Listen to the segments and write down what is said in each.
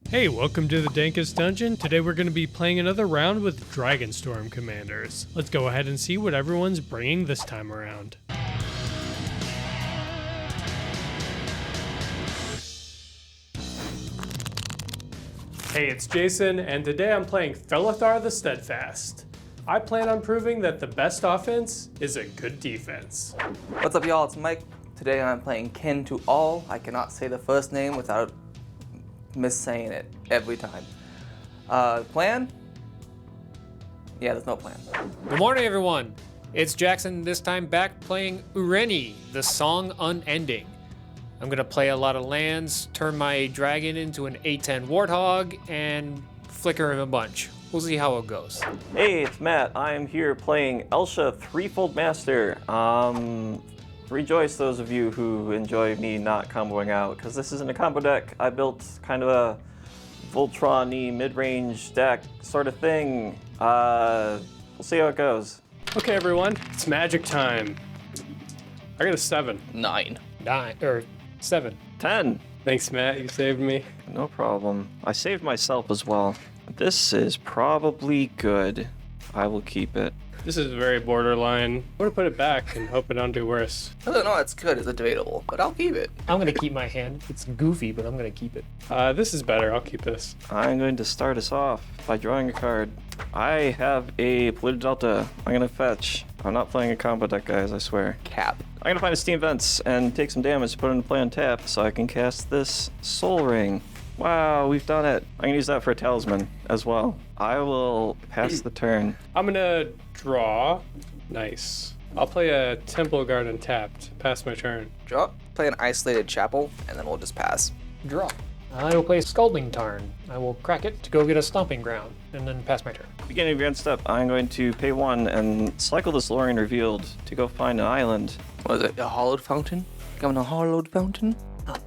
Hey, welcome to the Dankest Dungeon. Today we're going to be playing another round with Dragonstorm commanders. Let's go ahead and see what everyone's bringing this time around. Hey, it's Jason, and today I'm playing Felothar the Steadfast. I plan on proving that the best offense is a good defense. What's up, y'all? It's Mike. Today I'm playing Kin to All. I cannot say the first name without missaying it every time. Plan? Yeah, there's no plan. Good morning, everyone. It's Jackson, this time back playing Ureni, the song Unending. I'm gonna play a lot of lands, turn my dragon into an A10 warthog, and flicker him a bunch. We'll see how it goes. Hey, it's Matt. I am here playing Elsha, Threefold Master. Rejoice those of you who enjoy me not comboing out, because this isn't a combo deck. I built kind of a Voltron-y mid-range deck sort of thing. We'll see how it goes. Okay, everyone, it's magic time. I got a 7. 9. 7. 10. Thanks, Matt. You saved me. No problem. I saved myself as well. This is probably good. I will keep it. This is very borderline. I'm gonna put it back and hope it don't do worse. I don't know, it's good, it's debatable, but I'll keep it. I'm gonna keep my hand. It's goofy, but I'm gonna keep it. This is better. I'll keep this. I'm going to start us off by drawing a card. I have a Polluted Delta. I'm gonna fetch. I'm not playing a combo deck, guys, I swear. Cap. I'm gonna find a Steam Vents and take some damage to put into play on tap so I can cast this Soul Ring. Wow, we've done it. I'm gonna use that for a talisman as well. I will pass the turn. I'm gonna draw. Nice. I'll play a Temple Garden tapped. Pass my turn. Draw. Play an Isolated Chapel, and then we'll just pass. Draw. I will play Scalding Tarn. I will crack it to go get a Stomping Ground, and then pass my turn. Beginning of your end step, I'm going to pay 1 and cycle this Lorien Revealed to go find an island. What is it, a Hollowed Fountain? Coming a Hollowed Fountain?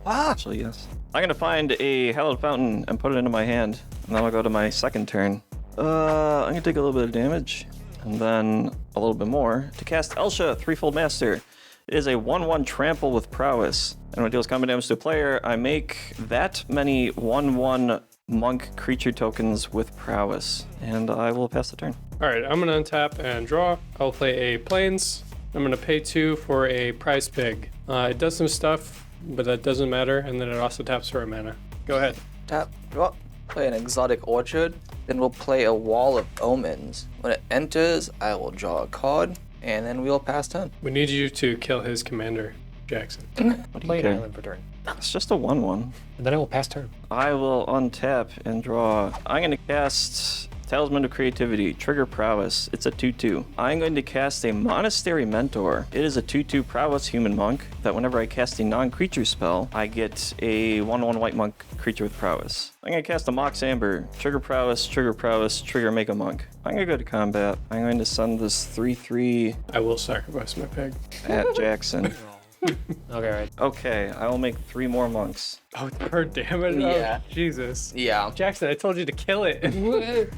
Actually, yes. I'm gonna find a Hallowed Fountain and put it into my hand, and then I'll go to my second turn. I'm gonna take a little bit of damage, and then a little bit more to cast Elsha, Threefold Master. It is a 1/1 trample with prowess, and when it deals combat damage to a player, I make that many 1/1 monk creature tokens with prowess, and I will pass the turn. All right, I'm gonna untap and draw. I'll play a Plains. I'm gonna pay 2 for a Prize Pig. It does some stuff, but that doesn't matter, and then it also taps for a mana. Go ahead. Tap. Draw. Play an Exotic Orchard. Then we'll play a Wall of Omens. When it enters, I will draw a card, and then we'll pass turn. We need you to kill his commander, Jackson. What do Play you an care? island for turn. It's just a 1/1. And then I will pass turn. I will untap and draw. I'm going to cast Talisman of Creativity, Trigger Prowess. It's a 2/2. I'm going to cast a Monastery Mentor. It is a 2/2 Prowess Human Monk that whenever I cast a non-creature spell, I get a 1/1 White Monk creature with Prowess. I'm going to cast a Mox Amber, Trigger Prowess, Trigger Make a Monk. I'm going to go to combat. I'm going to send this 3/3 I will sacrifice my pig. at Jackson. Okay, right. Okay, I will make 3 more monks. Oh, per damage? Yeah. Oh, Jesus. Yeah. Jackson, I told you to kill it.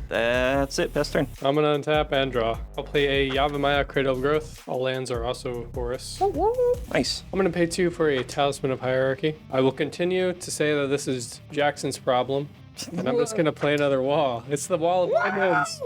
That's it, pass turn. I'm gonna untap and draw. I'll play a Yavimaya Cradle of Growth. All lands are also forests. Nice. I'm gonna pay 2 for a Talisman of Hierarchy. I will continue to say that this is Jackson's problem, and I'm just gonna play another wall. It's the Wall of Diamonds.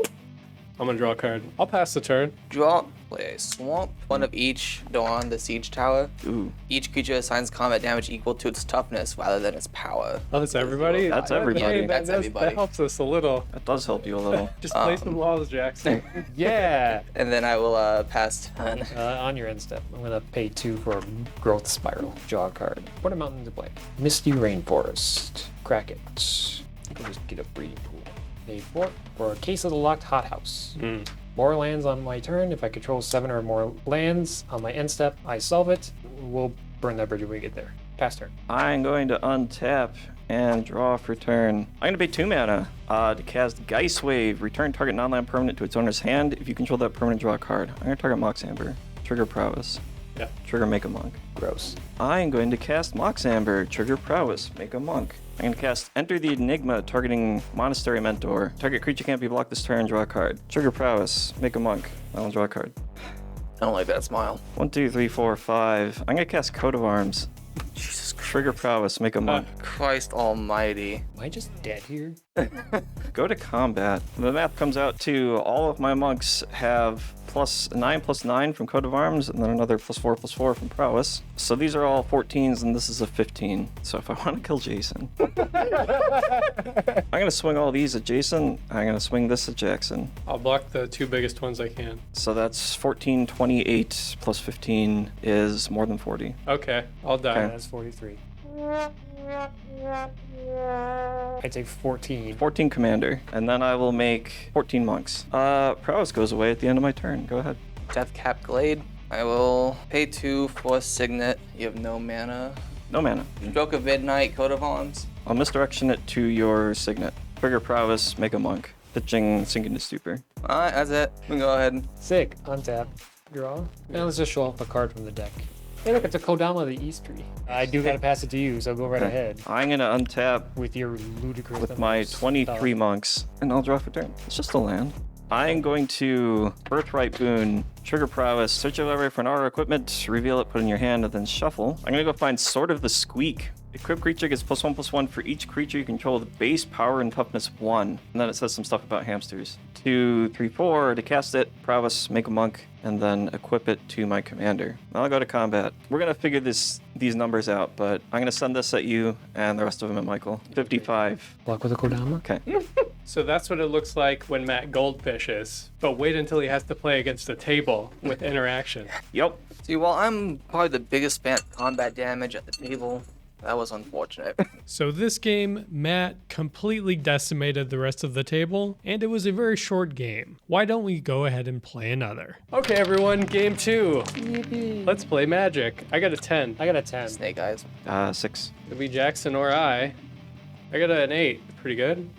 I'm gonna draw a card. I'll pass the turn. Draw. Play a Swamp. One of each on the Siege Tower. Ooh. Each creature assigns combat damage equal to its toughness rather than its power. Oh, that's everybody? That's everybody. Hey, That's everybody. That helps us a little. That does help you a little. Just play some walls, Jackson. Yeah! And then I will pass turn. On your end step, I'm gonna pay 2 for a Growth Spiral. Draw a card. Put a mountain into play. Misty Rainforest. Crack it. I'll just get a breeding pool. Pay 4 for a Case of the Locked Hothouse. More lands on my turn. If I control 7 or more lands on my end step, I solve it. We'll burn that bridge when we get there. Pass turn. I'm going to untap and draw for turn. I'm going to pay 2 mana to cast Geist Wave. Return target non-land permanent to its owner's hand. If you control that permanent, draw a card. I'm going to target Mox Amber. Trigger Prowess. Yeah. Trigger Make a Monk. Gross. I'm going to cast Mox Amber. Trigger Prowess. Make a Monk. I'm going to cast Enter the Enigma, targeting Monastery Mentor. Target creature can't be blocked this turn, draw a card. Trigger Prowess, make a monk. I'll draw a card. I don't like that smile. 1, 2, 3, 4, 5. I'm going to cast Coat of Arms. Jesus Christ. Trigger prowess, make a monk. Christ almighty. Am I just dead here? Go to combat. The math comes out to all of my monks have +9/+9 from coat of arms, and then another +4/+4 from prowess. So these are all 14s, and this is a 15. So if I want to kill Jason, I'm gonna swing all these at Jason. I'm gonna swing this at Jackson. I'll block the 2 biggest ones I can. So that's 14, 28 plus 15 is more than 40. Okay, I'll die. Okay. That's 43. I take 14. 14 commander, and then I will make 14 monks. Prowess goes away at the end of my turn. Go ahead. Death Cap Glade. I will pay 2 for a Signet. You have no mana. No mana. Stroke of Midnight, Coat of Arms. I'll misdirection it to your signet. Trigger prowess, make a monk. Pitching, sink into stupor. Alright, that's it. We can go ahead. Sick. Untap. Draw. Now let's just show off a card from the deck. Hey, look, it's a Kodama of the East tree. I do gotta pass it to you, so go right ahead. I'm gonna untap With your ludicrous with my numbers. 23 monks, and I'll draw for turn. It's just a land. I'm going to Birthright Boon, Trigger Prowess, search your library for an aura equipment, reveal it, put it in your hand, and then shuffle. I'm gonna go find Sword of the Squeak. Equipped creature gets +1/+1 for each creature you control with base power and toughness 1. And then it says some stuff about hamsters. 2, 3, 4 to cast it, prowess, make a monk, and then equip it to my commander. I'll go to combat. We're gonna figure these numbers out, but I'm gonna send this at you and the rest of them at Michael. 55. Block with a Kodama? Okay. So that's what it looks like when Matt goldfishes. But wait until he has to play against a table with interaction. Yep. See, while I'm probably the biggest fan of combat damage at the table, that was unfortunate. So this game, Matt completely decimated the rest of the table, and it was a very short game. Why don't we go ahead and play another? Okay, everyone, game 2. Let's play Magic. I got a 10. I got a 10. Snake Eyes. 6. It'll be Jackson or I. I got an 8. Pretty good.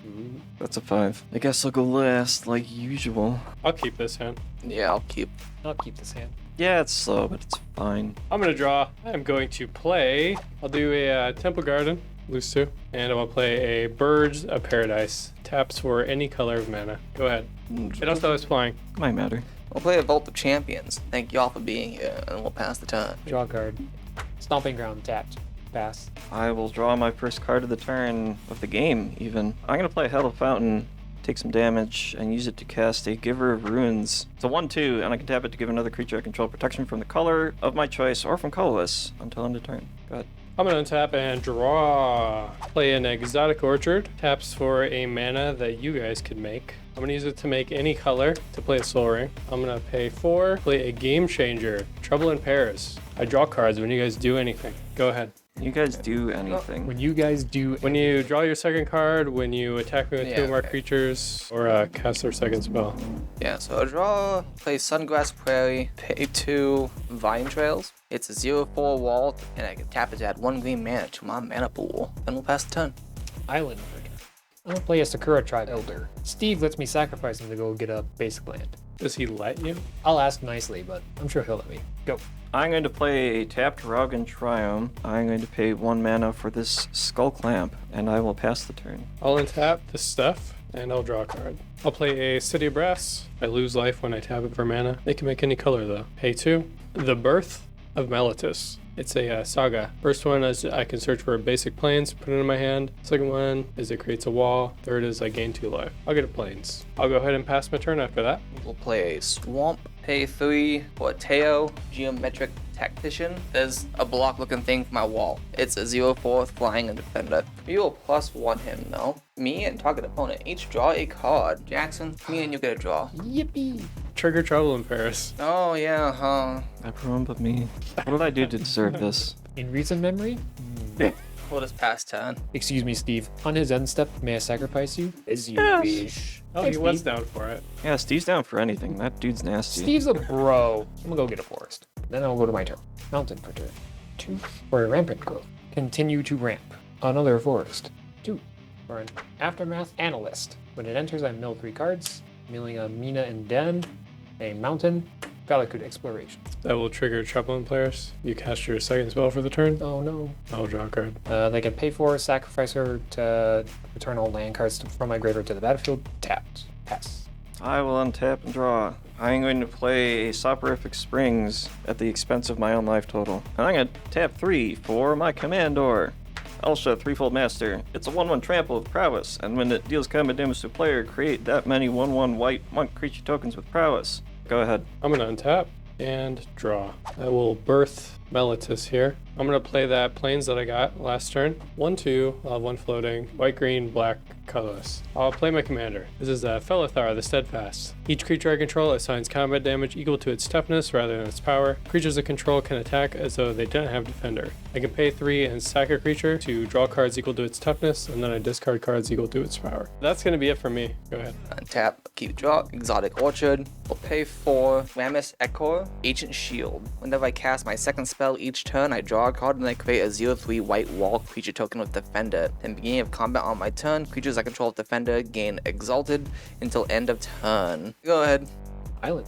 That's a 5. I guess I'll go last, like usual. I'll keep this hand. Yeah, I'll keep. I'll keep this hand. Yeah, it's slow, but it's fine. I'm gonna draw. I'm going to play. I'll do a Temple Garden, lose 2, and I'm gonna play a Birds of Paradise. Taps for any color of mana. Go ahead. It also is flying. Might matter. We'll play a Vault of Champions. Thank y'all for being here, and we'll pass the time. Draw card. Stomping Ground tapped. Pass. I will draw my first card of the turn of the game, even. I'm gonna play Hell of Fountain, take some damage, and use it to cast a Giver of Runes. It's a 1/2, and I can tap it to give another creature I control protection from the color of my choice or from colorless until end of turn. Go ahead. I'm gonna untap and draw. Play an Exotic Orchard. Taps for a mana that you guys could make. I'm gonna use it to make any color to play a Soul Ring. I'm gonna pay 4, play a Game Changer. Trouble in Paris. I draw cards when you guys do anything. Go ahead. You guys do anything. When you guys do... When you draw your second card, when you attack me with 2 or more okay. creatures, or cast their second spell. Yeah, so I'll draw, play Sungrass Prairie, pay 2 Vine Trails. It's a 0/4 wall, and I can tap it to add 1 green mana to my mana pool. Then we'll pass the turn. Island Version. I'm gonna play a Sakura Tribe Elder. Steve lets me sacrifice him to go get a basic land. Does he let you? I'll ask nicely, but I'm sure he'll let me. Go. I'm going to play a tapped Raugan Triome. I'm going to pay 1 mana for this Skull Clamp, and I will pass the turn. I'll untap this stuff, and I'll draw a card. I'll play a City of Brass. I lose life when I tap it for mana. They can make any color, though. Pay 2. The Birth of Meletus. It's a saga. First one is I can search for basic plains, put it in my hand. Second one is it creates a wall. Third is I gain 2 life. I'll get a plains. I'll go ahead and pass my turn after that. We'll play a Swamp, pay 3 for a Teo Geometric Tactician. There's a block looking thing for my wall. It's a 0/4 flying and defender. You will +1 him though. Me and target opponent each draw a card. Jackson, me and you get a draw. Yippee! Trigger Trouble in Paris. Oh yeah, huh? Everyone but me. What did I do to deserve this? In recent memory? We'll just pass turn. Excuse me, Steve. On his end step, may I sacrifice you? As you wish. Oh, Thanks, he was Steve. down for it. Yeah, Steve's down for anything. That dude's nasty. Steve's a bro. I'm gonna go get a forest. Then I'll go to my turn. Mountain for turn. 2 for a rampant growth. Continue to ramp. Another forest. 2 for an aftermath analyst. When it enters, I mill 3 cards, milling a Mina and Den, a mountain, Valakut exploration. That will trigger Trouble in Paris. You cast your second spell for the turn. Oh no. I'll draw a card. They can pay for, sacrifice her to return all land cards from my graveyard to the battlefield. Tapped. Pass. I will untap and draw. I'm going to play a Soporific Springs at the expense of my own life total. And I'm going to tap 3 for my Commandor. Elsha, Threefold Master. It's a 1/1 trample with prowess, and when it deals combat damage to a player, create that many 1/1 white monk creature tokens with prowess. Go ahead. I'm going to untap and draw. I will birth Melitus here. I'm going to play that plains that I got last turn. 1/2, I'll have 1 floating, white, green, black, colorless. I'll play my commander. This is Felothar, the Steadfast. Each creature I control assigns combat damage equal to its toughness rather than its power. Creatures I control can attack as though they didn't have defender. I can pay 3 and sack a creature to draw cards equal to its toughness, and then I discard cards equal to its power. That's going to be it for me. Go ahead. Untap, keep draw, Exotic Orchard. We'll pay 4, Ramus Echor, Ancient Shield. Whenever I cast my second spell each turn, I draw a card and I create a 0/3 white wall creature token with Defender. Then beginning of combat on my turn, creatures I control with Defender gain Exalted until end of turn. Go ahead. Island.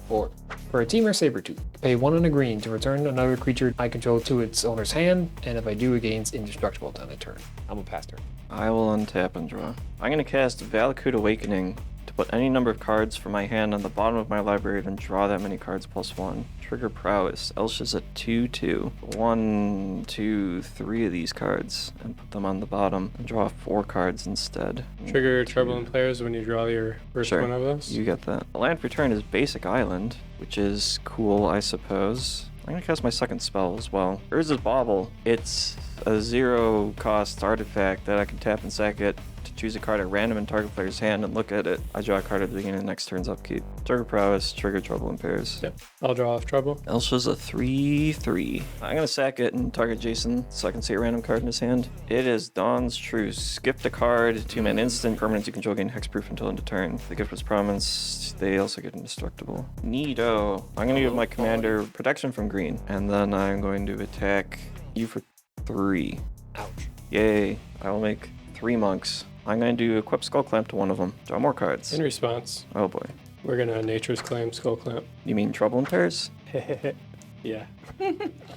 4. For a Temur Sabertooth, pay 1 and a green to return another creature I control to its owner's hand, and if I do, it gains indestructible on a turn. I'm a pass turn. I will untap and draw. I'm going to cast Valakut Awakening to put any number of cards from my hand on the bottom of my library, then draw that many cards +1. Trigger Prowess. Elsha's a 2/2. 1, 2, 3 of these cards and put them on the bottom and draw 4 cards instead. Trigger 2. Troubling players when you draw your first Sure. one of those. You get that. The land for turn is Basic Island, which is cool, I suppose. I'm going to cast my second spell as well. Urza's Bauble. It's a 0-cost artifact that I can tap and sack it to choose a card at random in target player's hand and look at it. I draw a card at the beginning of the next turn's upkeep. Trigger Prowess, trigger Trouble in pairs. Yep. I'll draw off Trouble. Elsha's a 3/3. I'm going to sack it and target Jason so I can see a random card in his hand. It is Dawn's Truce. Gift a card to an instant. Permanents you control gain hexproof until end of turn. The gift was promised. They also get indestructible. Neato. I'm going to give my commander protection from green. And then I'm going to attack you for 3. Ouch. Yay. I will make 3 monks. I'm going to do equip Skull Clamp to one of them. Draw more cards. In response, Oh boy. we're going to Nature's Claim Skull Clamp. You mean Trouble in Pairs? Yeah.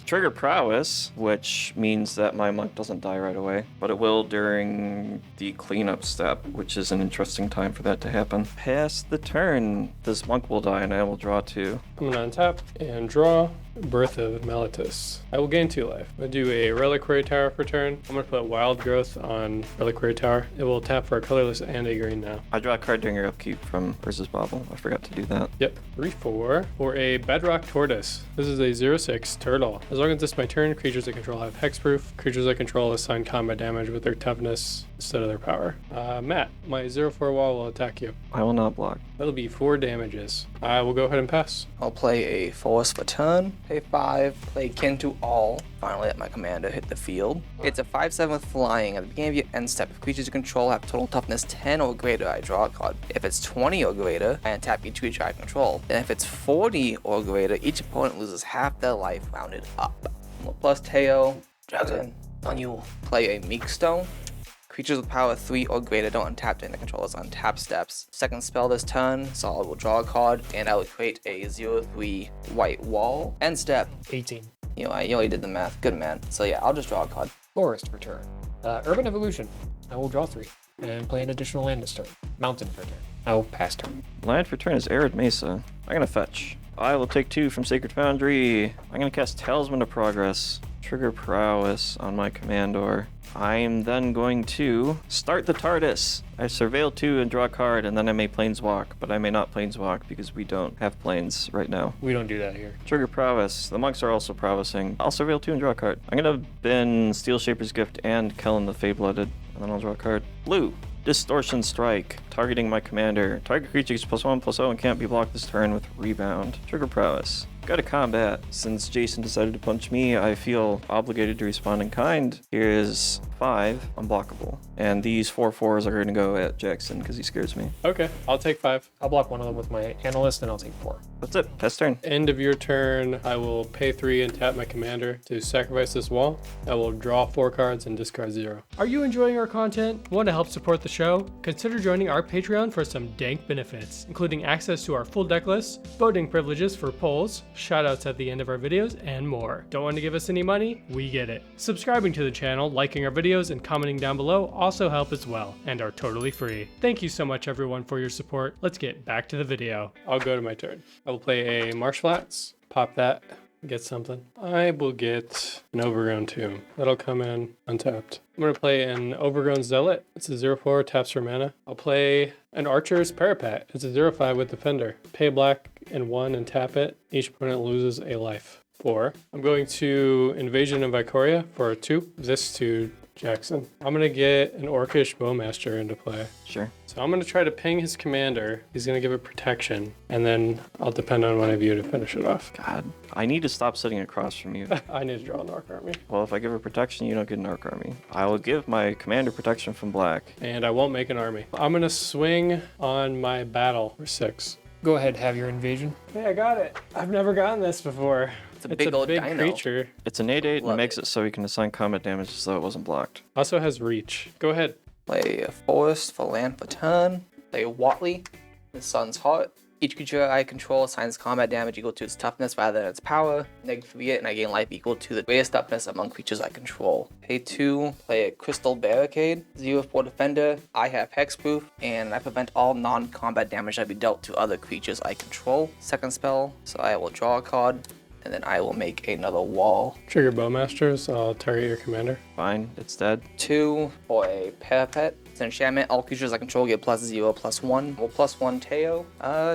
Trigger Prowess, which means that my monk doesn't die right away, but it will during the cleanup step, which is an interesting time for that to happen. Pass the turn. This monk will die and I will draw 2. I'm going to untap and draw Birth of Melitus. I will gain 2 life. I'm going to do a Reliquary Tower for turn. I'm going to put Wild Growth on Reliquary Tower. It will tap for a colorless and a green now. I draw a card during your upkeep from Urza's Bauble. I forgot to do that. Yep. 3/4 for a Bedrock Tortoise. This is a 0/6 turtle. As long as it's my turn, creatures I control have hexproof. Creatures I control assign combat damage with their toughness instead of their power. Matt, my 0/4 wall will attack you. I will not block. That'll be 4 damages. I will go ahead and pass. I'll play a Force for turn, pay 5, play Kin to All. Finally let my commander hit the field. It's a 5/7 with flying. At the beginning of your end step, if creatures you control have total toughness 10 or greater, I draw a card. If it's 20 or greater, I untap each creature I control. And if it's 40 or greater, each opponent loses half their life rounded up. Plus Teo, Dragon, on you. Play a Meek Stone. Creatures with power 3 or greater don't untap during the controller's untap steps. Second spell this turn, so I will draw a card, and I will create a 0/3 white wall. End step. 18. You already did the math. Good man. So yeah, I'll just draw a card. Forest for turn. Urban Evolution. I will draw 3 and play an additional land this turn. Mountain for turn. I will pass turn. Land for turn is Arid Mesa. I'm going to fetch. I will take 2 from Sacred Foundry. I'm going to cast Talisman of Progress. Trigger Prowess on my Commandor. I'm then going to start the TARDIS. I surveil 2 and draw a card, and then I may Planeswalk, but I may not Planeswalk because we don't have planes right now. We don't do that here. Trigger Prowess. The monks are also prowessing. I'll surveil 2 and draw a card. I'm going to bin Steel Shaper's Gift and Kellen the Fey-Blooded, and then I'll draw a card. Blue. Distortion Strike, targeting my commander. Target creature gets +1/+0 and can't be blocked this turn with Rebound. Trigger Prowess. Go to combat. Since Jason decided to punch me, I feel obligated to respond in kind. Here's 5, unblockable. And these 4/4s are going to go at Jackson because he scares me. Okay, I'll take 5. I'll block one of them with my Analyst, and I'll take 4. That's it. Pass turn. End of your turn, I will pay 3 and tap my commander to sacrifice this wall. I will draw 4 cards and discard 0. Are you enjoying our content? Want to help support the show? Consider joining our Patreon for some dank benefits, including access to our full deck list, voting privileges for polls, shoutouts at the end of our videos, and more. Don't want to give us any money? We get it. Subscribing to the channel, liking our videos, and commenting down below also help as well, and are totally free. Thank you so much everyone for your support. Let's get back to the video. I'll go to my turn. I will play a Marsh Flats, pop that, get something. I will get an Overgrown Tomb. That'll come in untapped. I'm going to play an Overgrown Zealot. It's a 0/4, taps for mana. I'll play an Archer's Parapet. It's a 0/5 with Defender. Pay black and 1 and tap it. Each opponent loses a life. 4. I'm going to Invasion of Vicoria for a 2. This to Jackson. I'm going to get an Orcish Bowmaster into play. Sure. So I'm going to try to ping his commander. He's going to give it protection, and then I'll depend on one of you to finish it off. God, I need to stop sitting across from you. I need to draw an Orc Army. Well, if I give her protection, you don't get an Orc Army. I will give my commander protection from black. And I won't make an army. I'm going to swing on my battle for 6. Go ahead, have your invasion. Hey, I got it. I've never gotten this before. It's a big old dino. Creature. It's an 8/8 and Love makes it. it so you can assign combat damage as though it wasn't blocked. Also has reach. Go ahead. Play a Forest for land for turn. Play a Watley. The Sun's Heart. Each creature I control assigns combat damage equal to its toughness rather than its power. -3 it, and I gain life equal to the greatest toughness among creatures I control. Pay 2, play a Crystal Barricade. 0/4 defender. I have hexproof, and I prevent all non-combat damage that be dealt to other creatures I control. Second spell, so I will draw a card, and then I will make another wall. Trigger Bowmasters. I'll target your commander. Fine, it's dead. 2 for a Parapet. It's an enchantment. All creatures I control get +0/+1. Well, +1 Teo.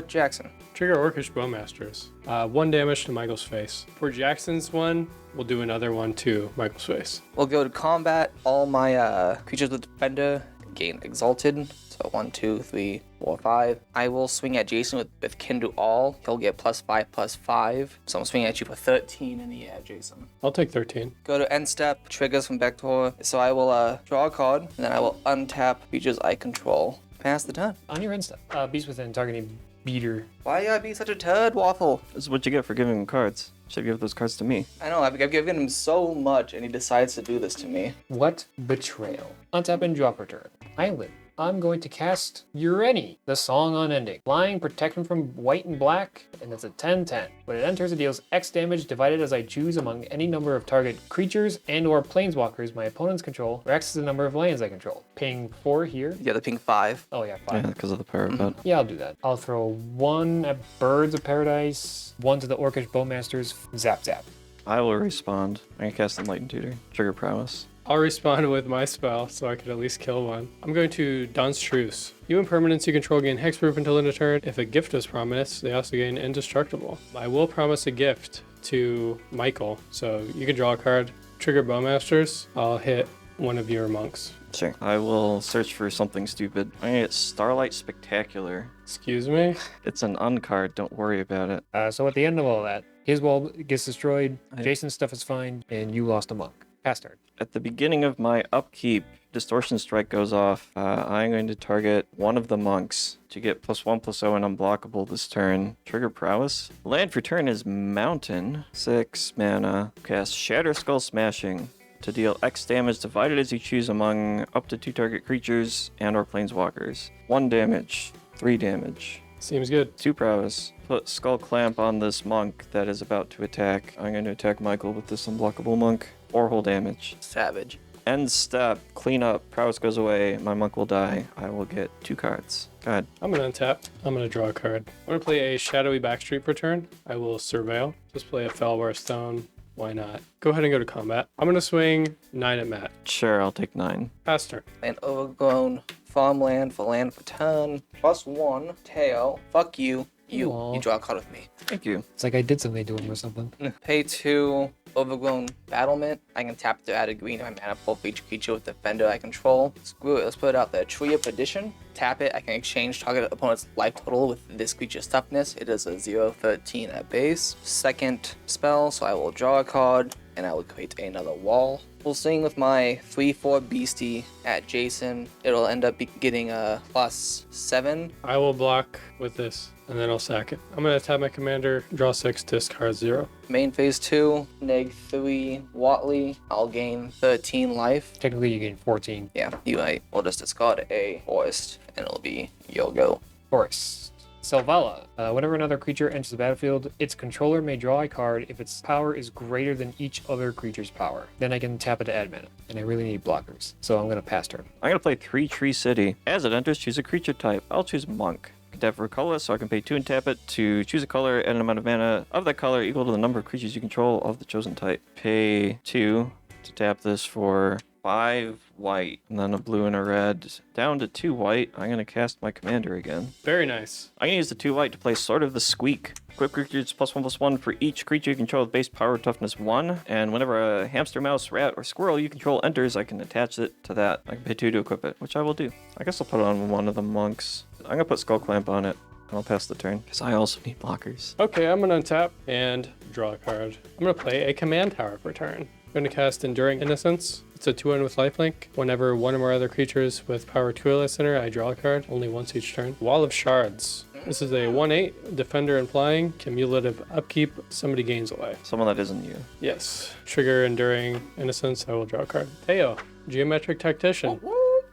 Jackson. Trigger Orcish Bowmasters. 1 damage to Michael's face. For Jackson's one, we'll do another one to Michael's face. We'll go to combat. All my creatures with defender gain exalted. So 1, 2, 3, 4, 5. I will swing at Jason with Kin to All. He'll get +5/+5. So I'm swinging at you for 13 in the air, Jason. I'll take 13. Go to end step. Triggers from Betor. So I will draw a card, and then I will untap creatures I control. Pass the turn. On your end step, beast within targeting Betor. Why you gotta be such a turd, Waffle? This is what you get for giving him cards. Should give those cards to me. I know, I've given him so much, and he decides to do this to me. What betrayal? Untap and drop her turn. Island. I'm going to cast Ureni, the Song Unending. Flying, protection from white and black, and it's a 10/10. When it enters, it deals X damage divided as I choose among any number of target creatures and or planeswalkers my opponents control, or X is the number of lands I control. Ping 4 here. Yeah, the ping 5. Oh yeah, 5. Yeah, because of the parapet. Yeah, I'll do that. I'll throw 1 at Birds of Paradise, 1 to the Orcish Bowmasters, zap zap. I will respond. I'm going to cast Enlightened Tutor. Trigger Prowess. I'll respond with my spell, so I could at least kill one. I'm going to Dawn's Truce. You and permanents you control gain hexproof until end of turn. If a gift is promised, they also gain indestructible. I will promise a gift to Michael, so you can draw a card. Trigger Bowmasters. I'll hit one of your monks. Sure. I will search for something stupid. I'm going to get Starlight Spectacular. Excuse me? It's an uncard, don't worry about it. So at the end of all that, his wall gets destroyed, Jason's stuff is fine, and you lost a monk. Pass turn. At the beginning of my upkeep, Distortion Strike goes off. I'm going to target one of the monks to get +1/+0 and unblockable this turn. Trigger Prowess. Land for turn is Mountain. 6 mana. Cast Shatter Skull Smashing to deal X damage divided as you choose among up to 2 target creatures and or planeswalkers. 1 damage. 3 damage. Seems good. 2 prowess. Put Skull Clamp on this monk that is about to attack. I'm going to attack Michael with this unblockable monk. 4 whole damage. Savage. End step. Clean up. Prowess goes away. My monk will die. I will get 2 cards. Go ahead. I'm going to untap. I'm going to draw a card. I'm going to play a Shadowy Backstreet per turn. I will Surveil. Just play a Felwar Stone. Why not? Go ahead and go to combat. I'm going to swing 9 at Matt. Sure, I'll take 9. Pass turn. An overgrown farmland for land for turn. +1 Teo. Fuck you. You Aw. draw a card with me. Thank you. It's like I did something to him or something. Pay 2 overgrown battlement. I can tap to add a green to my mana pool for each creature with defender I control. Screw it, let's put out the Tree of Perdition. Tap it, I can exchange target opponent's life total with this creature's toughness. It is a 0/13 at base. Second spell, so I will draw a card and I will create another wall. We'll swing with my 3/4 beastie at Jason. It'll end up getting a +7. I will block with this, and then I'll sack it. I'm going to tap my commander, draw 6, discard 0. Main phase 2, -3 Watley. I'll gain 13 life. Technically, you gain 14. Yeah, you might. We'll just discard a forest and it'll be yo-go. Forest. Selvala. Whenever another creature enters the battlefield, its controller may draw a card if its power is greater than each other creature's power. Then I can tap it to add mana, and I really need blockers, so I'm gonna pass turn. I'm gonna play 3 Tree City. As it enters, choose a creature type. I'll choose Monk. I can tap for a color, so I can pay 2 and tap it to choose a color and an amount of mana of that color equal to the number of creatures you control of the chosen type. Pay 2 to tap this for 5 white, and then a blue and a red. Down to 2 white. I'm gonna cast my commander again. Very nice. I'm gonna use the 2 white to play Sword of the Squeak. Equip creatures +1/+1 for each creature you control with base power toughness 1. And whenever a hamster, mouse, rat, or squirrel you control enters, I can attach it to that. I can pay 2 to equip it, which I will do. I guess I'll put it on one of the monks. I'm gonna put Skull Clamp on it. And I'll pass the turn, because I also need blockers. Okay, I'm gonna untap and draw a card. I'm gonna play a command tower for turn. I'm gonna cast Enduring Innocence. It's a 2-1 with lifelink. Whenever one or more other creatures with power 2 or less enter, I draw a card, only once each turn. Wall of Shards. This is a 1/8, defender and flying, cumulative upkeep, somebody gains a life. Someone that isn't you. Yes. Trigger Enduring Innocence, I will draw a card. Teo, Geometric Tactician.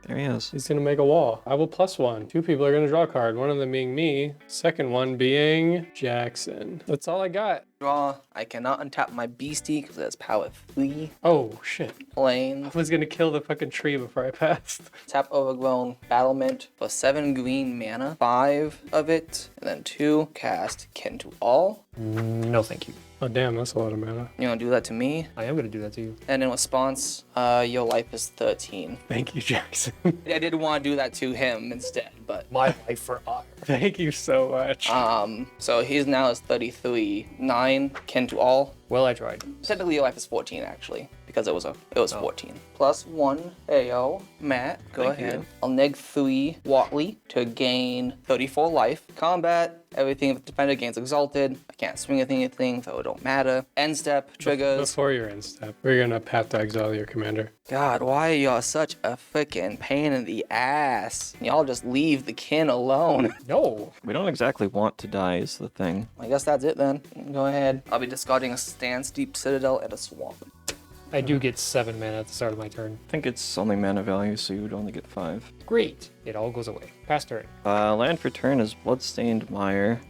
There he is. He's gonna make a wall. I will +1. 2 people are gonna draw a card, one of them being me, second one being Jackson. That's all I got. Draw. I cannot untap my beastie because it has power 3. Oh, shit. Plain. I was gonna kill the fucking tree before I passed. Tap Overgrown Battlement for 7 green mana. 5 of it. And then 2. Cast Kin to All. No, thank you. Oh, damn, that's a lot of mana. You want to do that to me? I am gonna do that to you. And in response, your life is 13. Thank you, Jackson. I did want to do that to him instead, but My life for honor. Thank you so much. so he's now is 33. 9 Kin to All. Well, I tried. Technically, your life is 14 actually, because it was 14. +1 AO. Matt, go Thank ahead. you. I'll neg 3 Watley to gain 34 life. Combat. Everything with defender gains exalted. I can't swing anything, so it don't matter. End step triggers. Before your end step, we're gonna path to exile your commander. God, why are y'all such a freaking pain in the ass? Y'all just leave the kin alone. No. We don't exactly want to die is the thing. I guess that's it then. Go ahead. I'll be discarding a Stand Steep Citadel and a Swamp. I do get 7 mana at the start of my turn. I think it's only mana value, so you would only get 5. Great. It all goes away. Pass turn. Land for turn is Bloodstained Mire.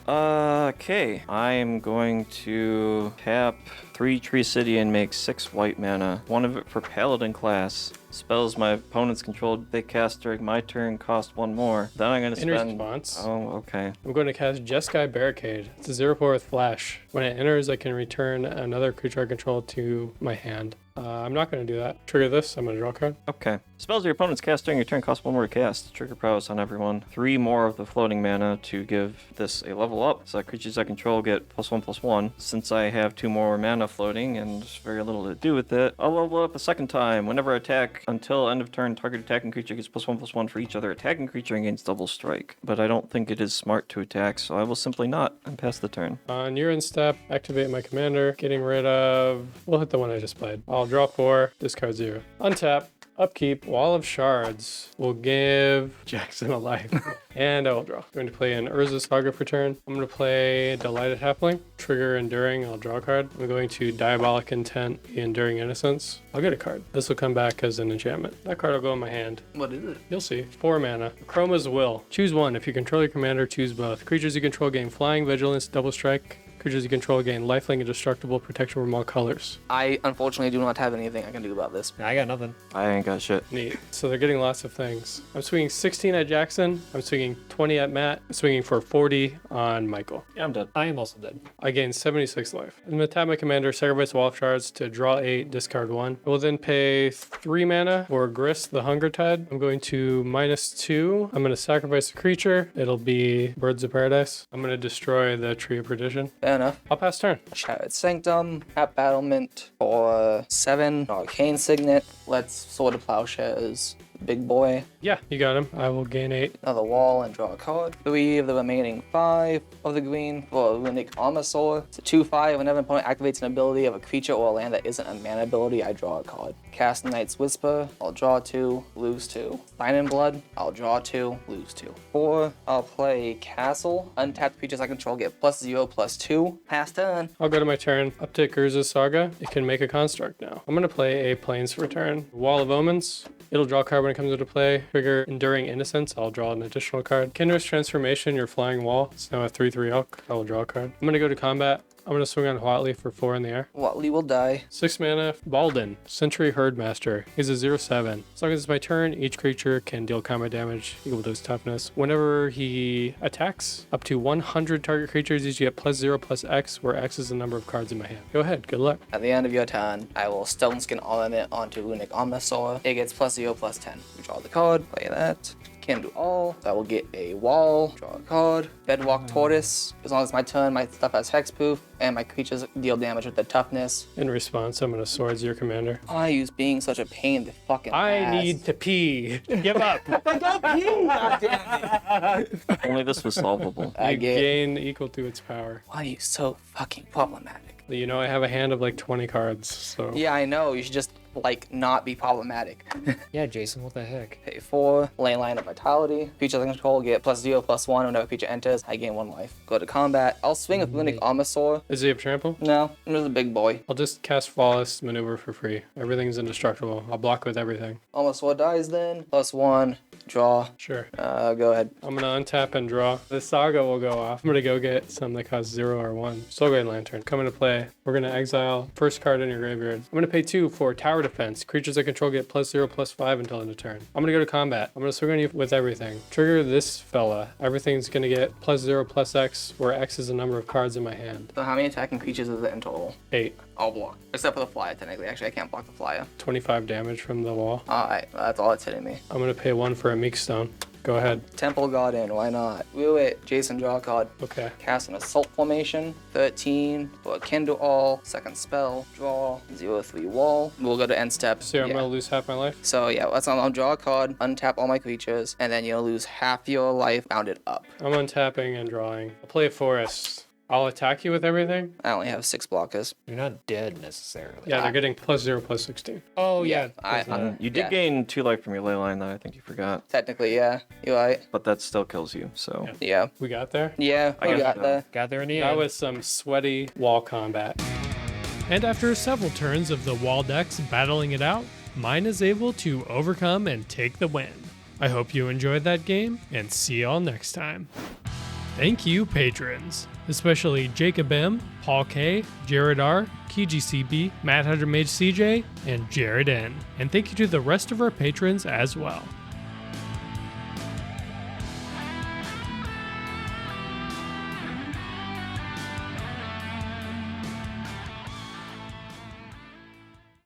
Okay. I'm going to tap 3 Tree City and make 6 white mana. 1 of it for Paladin class. Spells my opponents controlled they cast during my turn cost 1 more. Then I'm going to In spend... response, Oh, okay. I'm going to cast Jeskai Barricade. It's a 0/4 with flash. When it enters, I can return another creature I control to my hand. I'm not going to do that. Trigger this. I'm going to draw a card. Okay. Spells your opponents cast during your turn cost 1 more to cast. Trigger prowess on everyone. 3 more of the floating mana to give this a level up. So that creatures I control get +1/+1. Since I have 2 more mana floating and very little to do with it, I'll level up a second time. Whenever I attack until end of turn, target attacking creature gets +1/+1 for each other attacking creature and gains double strike. But I don't think it is smart to attack, so I will simply not and pass the turn. On your end step, activate my commander. Getting rid of... We'll hit the one I just played. I'll draw 4, discard 0. Untap. Upkeep, Wall of Shards will give Jackson a life. And I will draw. I'm going to play an Urza Saga for turn. I'm going to play Delighted Halfling. Trigger Enduring, I'll draw a card. I'm going to Diabolic Intent, the Enduring Innocence. I'll get a card. This will come back as an enchantment. That card will go in my hand. What is it? You'll see. 4 mana. Chroma's Will. Choose one. If you control your commander, choose both. Creatures you control gain Flying, Vigilance, Double Strike. Creatures you control gain lifelink, indestructible, protection from all colors. I unfortunately do not have anything I can do about this. I got nothing. I ain't got shit. Neat. So they're getting lots of things. I'm swinging 16 at Jackson. I'm swinging 20 at Matt. I'm swinging for 40 on Michael. Yeah, I'm dead. I am also dead. I gain 76 life. I'm going to tap my commander, sacrifice Wall of Shards to draw 8, discard 1. I will then pay 3 mana for Grist, the Hunger Tide. I'm going to -2. I'm going to sacrifice a creature. It'll be Birds of Paradise. I'm going to destroy the Tree of Perdition. Fair enough. I'll pass turn. Shattered Sanctum, at Battlement for 7, Arcane Signet. Let's Sword of Plowshares Big boy. Yeah, you got him. I will gain 8. Another wall and draw a card. 3 of the remaining 5 of the green for Runic Armosaur. It's a 2/5. Whenever an opponent activates an ability of a creature or a land that isn't a mana ability, I draw a card. Cast Knight's Whisper. I'll draw 2, lose 2. Fine in Blood. I'll draw 2, lose 2. 4. I'll play Castle. Untapped creatures I control get +0/+2. Pass turn. I'll go to my turn. Update Urza's Saga. It can make a construct now. I'm going to play a Plains for turn. Wall of Omens. It'll draw a card when it comes into play. Trigger Enduring Innocence. I'll draw an additional card. Kinder's Transformation, your flying wall. It's now a 3/3 elk. I will draw a card. I'm going to go to combat. I'm going to swing on Watley for 4 in the air. Watley will die. 6 mana, Balden, Century Herdmaster. He's a 0/7. As long as it's my turn, each creature can deal combat damage equal to his toughness. Whenever he attacks, up to 100 target creatures each get +0/+X, where X is the number of cards in my hand. Go ahead, good luck. At the end of your turn, I will Stone Skin Ornament onto Runic Armosaur. It gets +0/+10. You draw the card, play that. Can do all. I will get a wall, draw a card. Bedrock Tortoise. As long as my turn, my stuff has hexproof, and my creatures deal damage with the toughness. In response, I'm going to Swords your commander. I use being such a pain in the fucking I ass. need to pee. Give up. Only this was solvable. I You get. gain equal to its power. Why are you so fucking problematic? You know I have a hand of like 20 cards, so... Yeah, I know. You should just like not be problematic. Yeah, Jason, what the heck? Pay 4, Leyline of Vitality. Creatures I control get +0/+1 whenever a creature enters. I gain 1 life. Go to combat. I'll swing with Runic Armosaur. Is he up trample? No, I'm just a big boy. I'll just cast Flawless Maneuver for free. Everything's indestructible. I'll block with everything. Armosaur dies then. +1, draw. Sure. Go ahead. I'm gonna untap and draw. The Saga will go off. I'm gonna go get some that cost 0 or 1. Soulguide Lantern. Come into play. We're gonna exile first card in your graveyard. I'm gonna pay 2 for Tower Defense. Creatures I control get +0/+5 until end of turn. I'm gonna go to combat. I'm gonna swing on you with everything. Trigger this fella. Everything's gonna get +0/+X, where X is the number of cards in my hand. So how many attacking creatures is it in total? 8. I'll block. Except for the flyer, technically. Actually, I can't block the flyer. 25 damage from the wall. Alright, that's all that's hitting me. I'm gonna pay 1 for a Meek Stone. Go ahead. Temple Garden, why not? Wheel it, Jason, draw a card. Okay. Cast an Assault Formation, 13, for a Kindle All, second spell, draw, 0/3 wall. We'll go to end step. So I'm Yeah. gonna lose half my life. So yeah, I'll draw a card, untap all my creatures, and then you'll lose half your life, rounded up. I'm untapping and drawing. I'll play a Forest. I'll attack you with everything. I only have 6 blockers. You're not dead necessarily. Yeah, they're getting +0/+16. Oh, Yeah, yeah. You did Yeah. gain 2 life from your ley line, though. I think you forgot. Technically, yeah. You're right. But that still kills you, so. Yeah. We got there. Yeah, I we guess got so. there. Got there in the That end. was some sweaty wall combat. And after several turns of the wall decks battling it out, mine is able to overcome and take the win. I hope you enjoyed that game, and see y'all next time. Thank you, patrons, especially Jacob M, Paul K, Jared R, KGCB, Matt Hunter Mage CJ, and Jared N. And thank you to the rest of our patrons as well.